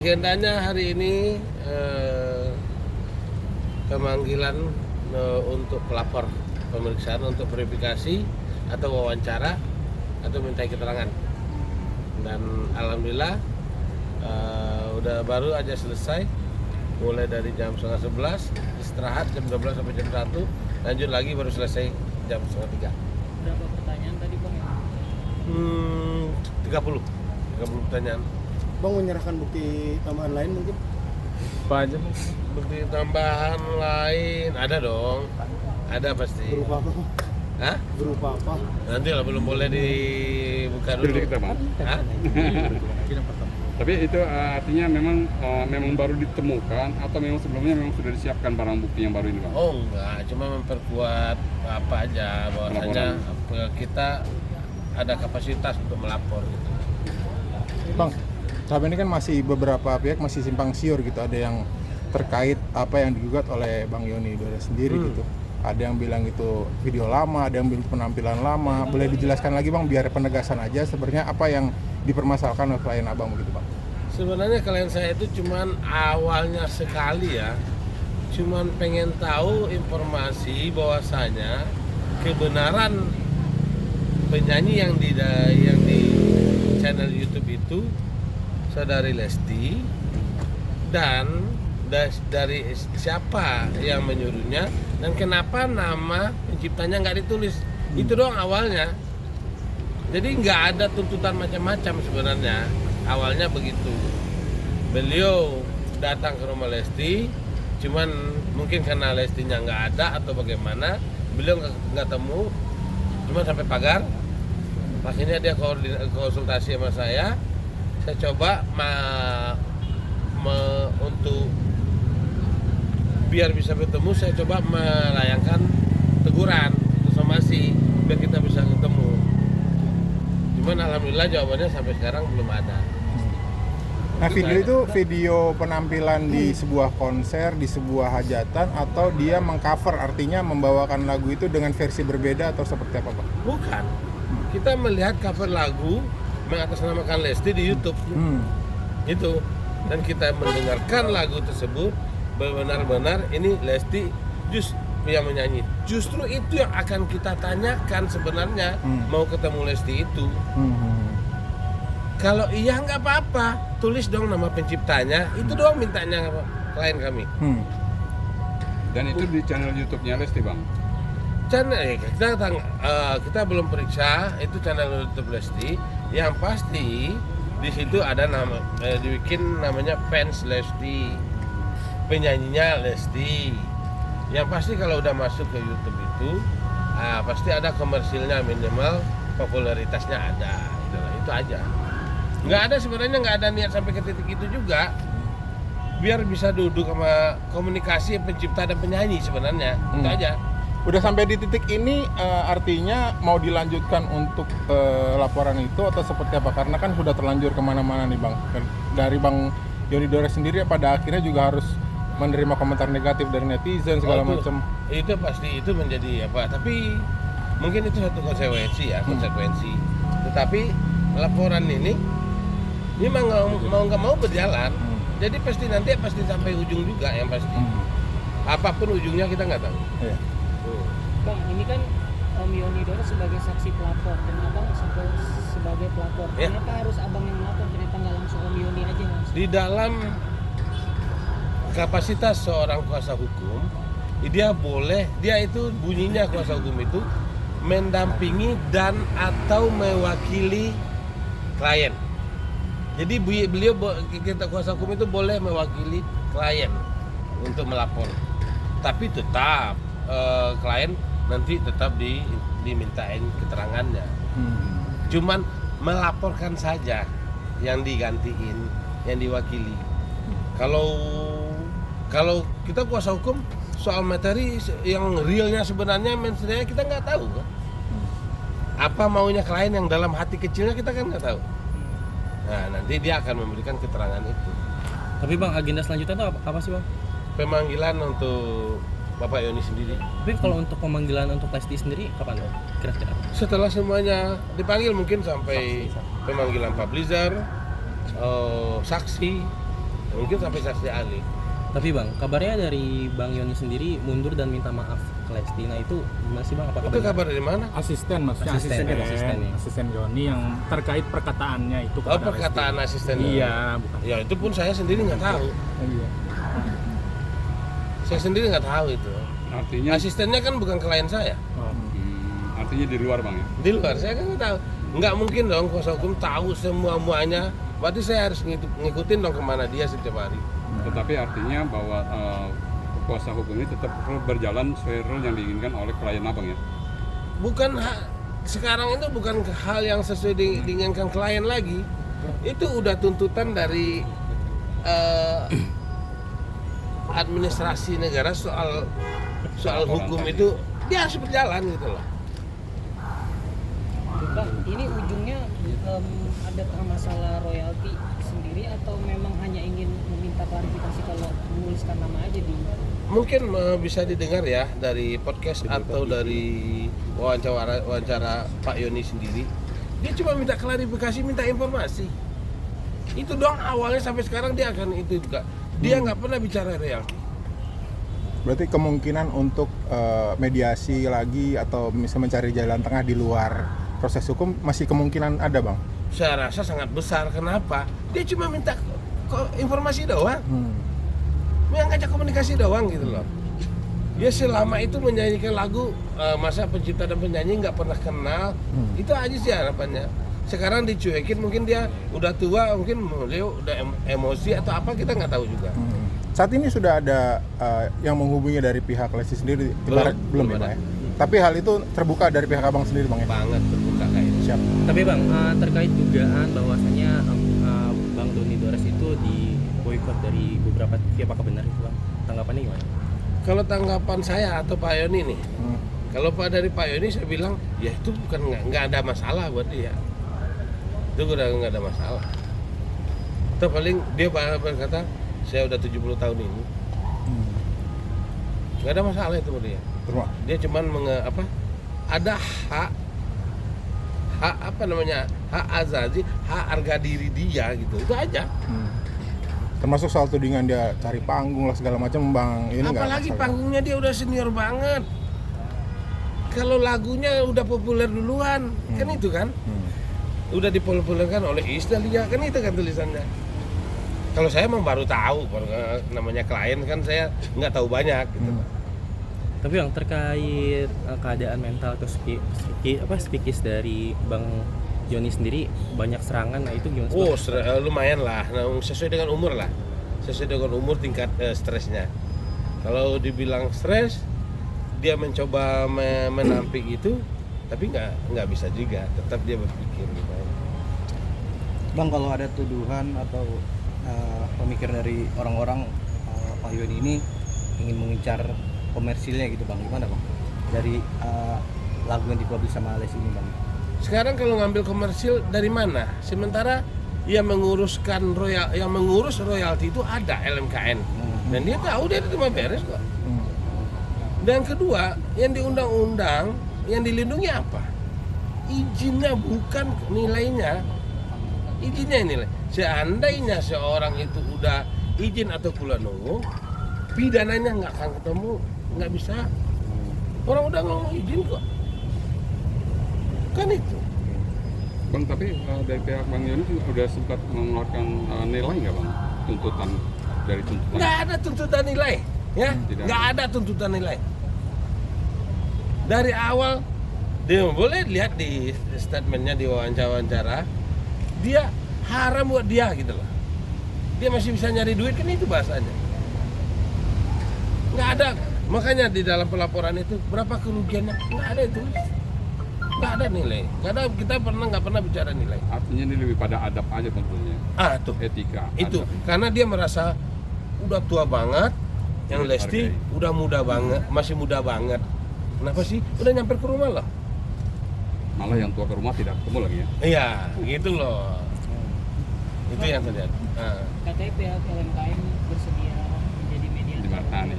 Agendanya hari ini pemanggilan untuk pelapor, pemeriksaan untuk verifikasi atau wawancara atau minta keterangan. Dan alhamdulillah udah baru aja selesai, mulai dari jam 10:30, istirahat jam 12 sampai jam 1, lanjut lagi baru selesai jam 2:30. Berapa pertanyaan tadi Bang? 30 pertanyaan. Bang menyerahkan bukti tambahan lain mungkin? Apa aja? Bukti tambahan lain ada dong, ada pasti. Berupa apa? Bang? Hah? Berupa apa? Nanti lah, belum boleh dibuka dulu. Kita, Bang. Hah? Tapi itu artinya memang baru ditemukan atau memang sebelumnya memang sudah disiapkan barang bukti yang baru ini, Bang? Oh enggak, cuma memperkuat apa aja bahwasanya kita ada kapasitas untuk melapor gitu. Bang, sampai ini kan masih beberapa pihak masih simpang siur gitu. Ada yang terkait apa yang digugat oleh Bang Yoni Dora sendiri gitu. Ada yang bilang itu video lama, ada yang bilang penampilan lama. Boleh dijelaskan lagi Bang, biar penegasan aja sebenarnya apa yang dipermasalahkan oleh klien Abang begitu Bang? Sebenarnya klien saya itu cuman awalnya sekali ya, cuman pengen tahu informasi bahwasanya kebenaran penyanyi yang di channel YouTube itu saudari Lesti, dan dari siapa yang menyuruhnya dan kenapa nama penciptanya nggak ditulis. Itu doang awalnya. Jadi nggak ada tuntutan macam-macam sebenarnya. Awalnya begitu. Beliau datang ke rumah Lesti, cuman mungkin karena Lestinya nggak ada atau bagaimana, beliau nggak temu, cuma sampai pagar. Akhirnya dia konsultasi sama saya coba untuk biar bisa bertemu, saya coba melayangkan teguran, somasi, biar kita bisa ketemu. Cuman alhamdulillah jawabannya sampai sekarang belum ada. Nah, video itu video penampilan di sebuah konser, di sebuah hajatan, atau dia mengcover, artinya membawakan lagu itu dengan versi berbeda atau seperti apa Bang? Bukan. Kita melihat cover lagu mengatasnamakan Lesti di YouTube. Itu. Dan kita mendengarkan lagu tersebut, benar-benar ini Lesti yang menyanyi. Justru itu yang akan kita tanyakan sebenarnya, mau ketemu Lesti itu. Kalau iya nggak apa-apa, tulis dong nama penciptanya, itu doang mintanya klien kami. Dan itu di channel YouTube-nya Lesti, Bang? Channel kita belum periksa itu channel YouTube Lesti. Yang pasti di situ ada dibikin namanya fans Lesti, penyanyinya Lesti. Yang pasti kalau udah masuk ke YouTube itu pasti ada komersilnya, minimal popularitasnya ada. Itu aja. Nggak ada sebenarnya, nggak ada niat sampai ke titik itu juga. Biar bisa duduk sama komunikasi pencipta dan penyanyi sebenarnya. Itu aja. Udah sampai di titik ini artinya mau dilanjutkan untuk laporan itu atau seperti apa? Karena kan sudah terlanjur kemana-mana nih Bang. Dari Bang Yoni Dora sendiri pada akhirnya juga harus menerima komentar negatif dari netizen segala macam. Itu pasti itu menjadi apa? Tapi mungkin itu satu konsekuensi ya, konsekuensi. Tetapi laporan ini mau nggak mau berjalan. Jadi pasti sampai ujung juga yang pasti. Apapun ujungnya kita nggak tahu. Iya. Bang, ini kan Om Yoni Dora sebagai saksi pelapor dan Abang sebagai pelapor. Ya. Kenapa harus Abang yang melapor? Kenapa nggak langsung Om Yoni aja langsung? Di dalam kapasitas seorang kuasa hukum, dia itu bunyinya kuasa hukum itu mendampingi dan atau mewakili klien. Jadi kita kuasa hukum itu boleh mewakili klien untuk melapor. Tapi tetap klien nanti tetap dimintain keterangannya. Cuman melaporkan saja yang digantiin, yang diwakili. Kalau kita kuasa hukum, soal materi yang realnya sebenarnya kita nggak tahu kan? Apa maunya klien yang dalam hati kecilnya kita kan nggak tahu. Nah, nanti dia akan memberikan keterangan itu. Tapi Bang, agenda selanjutnya itu apa sih Bang? Pemanggilan untuk Bapak Yoni sendiri. Tapi kalau untuk pemanggilan untuk Lesti sendiri kapan Bang? Kira-kira? Setelah semuanya dipanggil mungkin sampai pemanggilan publisher, saksi, mungkin sampai saksi ahli. Tapi Bang, kabarnya dari Bang Yoni sendiri mundur dan minta maaf ke Lesti. Nah itu gimana sih Bang? Apakah Itu benar? kabar dari mana? Asisten maksudnya Asisten ya. asisten Yoni yang terkait perkataannya itu Oh, kepada perkataan Lesti. asisten. Iya, bukan. Ya itu pun saya sendiri nggak tahu. Iya. Saya sendiri nggak tahu itu. Artinya Asistennya kan bukan klien saya. Oh. artinya di luar Bang ya. Di luar saya kan nggak tahu. Nggak mungkin dong kuasa hukum tahu semuanya. Berarti saya harus ngikutin dong kemana dia setiap hari. Tetapi artinya bahwa kuasa hukum ini tetap berjalan sesuai rule yang diinginkan oleh klien Abang ya. Bukan sekarang itu bukan hal yang sesuai diinginkan klien lagi. Itu udah tuntutan dari administrasi negara soal hukum itu dia harus berjalan gitu loh. Bang, ini ujungnya ada masalah royalti sendiri atau memang hanya ingin meminta klarifikasi kalau menuliskan nama aja di Mungkin bisa didengar ya dari podcast atau dari wawancara Pak Yoni sendiri. Dia cuma minta klarifikasi, minta informasi. Itu doang awalnya, sampai sekarang dia akan itu juga. Dia nggak pernah bicara royalti. Berarti kemungkinan untuk mediasi lagi atau misalnya mencari jalan tengah di luar proses hukum masih kemungkinan ada, Bang? Saya rasa sangat besar. Kenapa? Dia cuma minta informasi doang. Yang ngajak komunikasi doang gitu loh. Dia selama itu menyanyikan lagu, masa pencipta dan penyanyi nggak pernah kenal. Itu aja sih harapannya. Sekarang dicuekin, mungkin dia udah tua, mungkin beliau udah emosi atau apa, kita nggak tahu juga. Saat ini sudah ada yang menghubungi dari pihak Lesti sendiri? Belum ya, ada. Bang ya? Tapi hal itu terbuka dari pihak Abang sendiri, Bang ya? Banget terbuka kayaknya. Siap. Tapi Bang, terkait dugaan bahwasannya Bang Doni Dores itu di boykot dari beberapa pihak, apakah benar itu Bang? Tanggapannya gimana? Kalau tanggapan saya atau Pak Yoni nih, kalau dari Pak Yoni saya bilang, ya itu bukan nggak ada masalah buat dia. Itu udah nggak ada masalah. Atau paling dia berkata, saya udah 70 tahun ini, nggak ada masalah itu buat dia. Dia cuman ada hak hak azazi, hak harga diri dia gitu, itu aja. Termasuk soal tudingan dia cari panggung lah segala macam, Bang. Ini nggak Apalagi masalah. panggungnya dia udah senior banget. Kalau lagunya udah populer duluan, kan itu kan, udah dipopulerkan oleh Isdalia, kan itu kan tulisannya. Kalau saya memang baru tahu, namanya klien kan saya nggak tahu banyak gitu. Tapi Bang, terkait keadaan mental atau psikis dari Bang Yoni sendiri, banyak serangan, nah itu gimana? Oh, lumayan lah, sesuai dengan umur lah, sesuai dengan umur tingkat stresnya. Kalau dibilang stres, dia mencoba menampik itu, tapi nggak bisa juga, tetap dia berpikir gitu. Bang, kalau ada tuduhan atau pemikiran dari orang-orang Pak Yoni ini ingin mengincar komersilnya gitu Bang, gimana Bang? Dari lagu yang dipublish sama Lesti ini Bang. Sekarang kalau ngambil komersil dari mana? Sementara yang mengurus royalti itu ada LMKN, dan dia tahu dia itu mah beres kok. Dan kedua, yang di undang-undang yang dilindungi apa? Izinnya, bukan nilainya. Izinnya nilai. Seandainya seorang itu udah izin atau kula nunggu, pidananya nggak akan ketemu, nggak bisa. Orang udah ngomong izin kok. Kan itu. Bang, tapi dari pihak Bang Yoni sudah sempat mengeluarkan nilai nggak Bang? Tuntutan. Nggak ada tuntutan nilai, ya? Tidak Nggak ada tuntutan nilai. Dari awal, dia boleh lihat di statementnya, di wawancara, dia haram buat dia gitu loh. Dia masih bisa nyari duit, kan itu bahasanya. Nggak ada, makanya di dalam pelaporan itu berapa kerugiannya, nggak ada itu. Nggak ada nilai, kita nggak pernah bicara nilai. Artinya ini lebih pada adab aja tentunya. Tuh, Etika. itu adab. karena dia merasa udah tua banget, yang Hargai. Lesti udah muda banget, masih muda banget. Kenapa sih? Udah nyampe ke rumah loh. Malah yang tua ke rumah tidak ketemu lagi ya. Iya, gitu loh. Itu yang terjadi. katanya pihak LMKN bersedia menjadi mediator. Di Martani.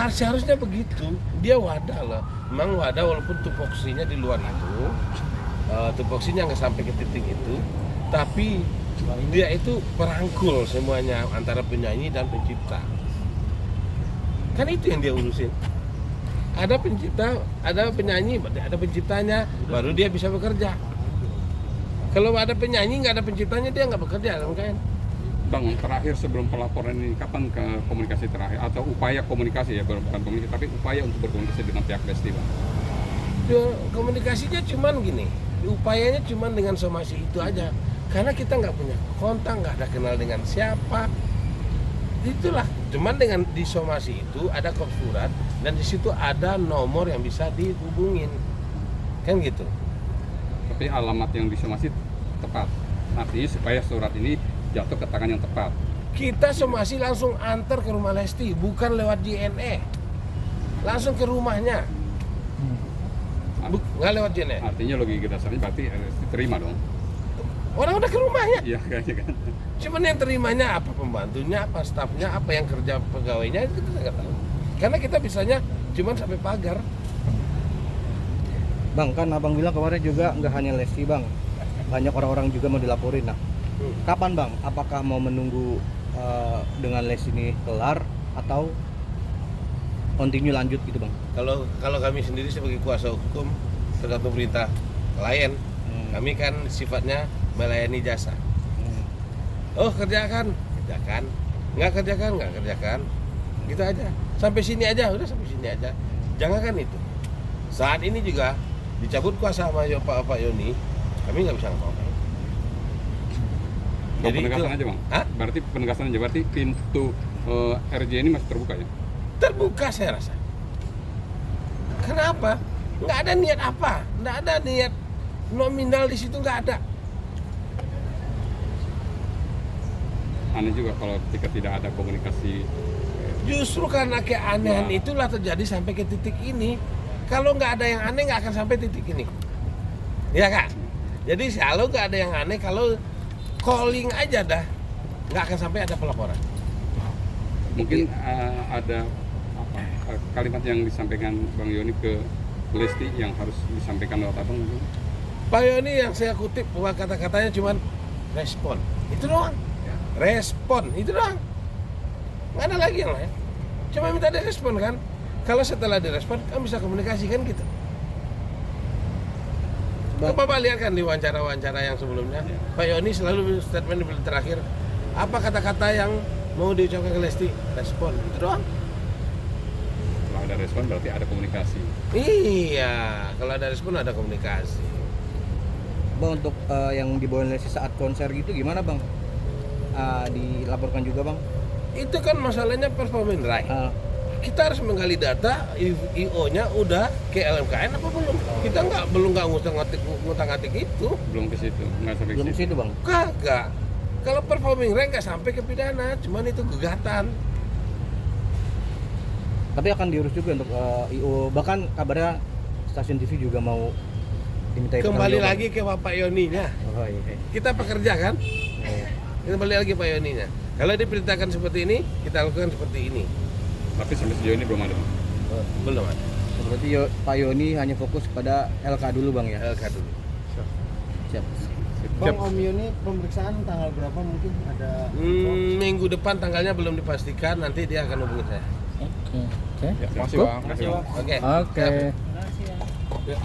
Seharusnya begitu. Dia wadah loh. Memang wadah walaupun tupoksinya di luar itu, tupoksinya nggak sampai ke titik itu, tapi Dia itu perangkul semuanya antara penyanyi dan pencipta. Kan itu yang dia urusin. Ada pencipta, ada penyanyi, ada penciptanya, baru dia bisa bekerja. Kalau ada penyanyi nggak ada penciptanya, dia nggak bekerja kan? Bang, terakhir sebelum pelaporan ini kapan ke komunikasi terakhir atau upaya komunikasi ya, bukan komunikasi tapi upaya untuk berkomunikasi dengan pihak Lesti, Bang? Ya, komunikasinya cuman gini, upayanya cuman dengan somasi itu aja. Karena kita nggak punya kontak, nggak ada kenal dengan siapa. Itulah, cuman dengan di somasi itu ada kop surat dan di situ ada nomor yang bisa dihubungin, kan gitu. Tapi alamat yang disomasi tepat. Artinya supaya surat ini jatuh ke tangan yang tepat. Kita somasi langsung antar ke rumah Lesti, bukan lewat JNE, langsung ke rumahnya, nggak lewat JNE. Artinya logika dasarnya berarti Lesti terima dong. Orang udah ke rumahnya. Iya kayaknya kan. Cuman yang terimanya apa pembantunya, apa stafnya, apa yang kerja pegawainya itu kita nggak tahu. Karena kita bisanya cuman sampai pagar. Bang, kan abang bilang kemarin juga nggak hanya Lesti bang, banyak orang-orang juga mau dilaporin. Nah, kapan bang? Apakah mau menunggu dengan Lesti ini kelar atau continue lanjut gitu bang? Kalau kami sendiri sebagai kuasa hukum tergantung perintah klien, kami kan sifatnya melayani jasa. Oh kerjakan, nggak kerjakan, gitu aja. Sampai sini aja, udah sampai sini aja. Jangan kan itu. Saat ini juga dicabut kuasa sama Pak Yoni, kami nggak bisa ngapa-ngapain. Jadi penegasan itu, aja bang. Hah? Berarti penegasan aja. Berarti pintu RJ ini masih terbuka ya? Terbuka saya rasa. Kenapa? Nggak ada niat apa, nggak ada niat nominal di situ, nggak ada. Aneh juga kalau ketika tidak ada komunikasi. Justru karena keanehan itulah terjadi sampai ke titik ini. Kalau nggak ada yang aneh nggak akan sampai titik ini, ya kan? Jadi kalau nggak ada yang aneh, kalau calling aja dah nggak akan sampai ada pelaporan. Mungkin ada apa kalimat yang disampaikan Bang Yoni ke Lesti yang harus disampaikan lewat abang mungkin? Pak Yoni yang saya kutip bahwa kata-katanya cuman respon, itu doang. Respon, itu doang. Nggak ada lagi yang lain. Cuma minta direspon kan. Kalau setelah direspon, kan bisa komunikasi kan gitu. Bapak lihat kan di wawancara-wawancara yang sebelumnya, Pak Yoni selalu statement di terakhir, apa kata-kata yang mau diucapkan ke Lesti? Respon, itu doang. Kalau ada respon berarti ada komunikasi. Iya, kalau ada respon ada komunikasi. Bang, untuk yang dibawain Lesti saat konser gitu gimana bang? Dilaporkan juga bang? Itu kan masalahnya performing right. Kita harus menggali data, IO-nya udah ke LMKN apa belum? Kita belum ngutang-ngatik itu. Belum ke situ, nggak sampai Belum ke ke situ. situ bang? Kagak. Kalau performing right nggak sampai ke pidana, cuman itu gugatan. Tapi akan diurus juga untuk IO, bahkan kabarnya stasiun TV juga mau dimintai Kembali pertanggungjawaban. lagi ke Bapak Yoninya. Oh iya. Kita pekerja kan? Kembali lagi Pak Yoninya. Kalau diperintahkan seperti ini, kita lakukan seperti ini. Tapi sampai sejauh ini belum ada. Belum ada. Berarti Pak Yoni hanya fokus pada LK dulu bang ya? LK dulu. Siap. Bang, Om Yoni pemeriksaan tanggal berapa mungkin ada? Minggu depan tanggalnya belum dipastikan, nanti dia akan hubungi saya. Oke. Ya, Makasih bang. Oke. Oke. Makasih ya. Ya.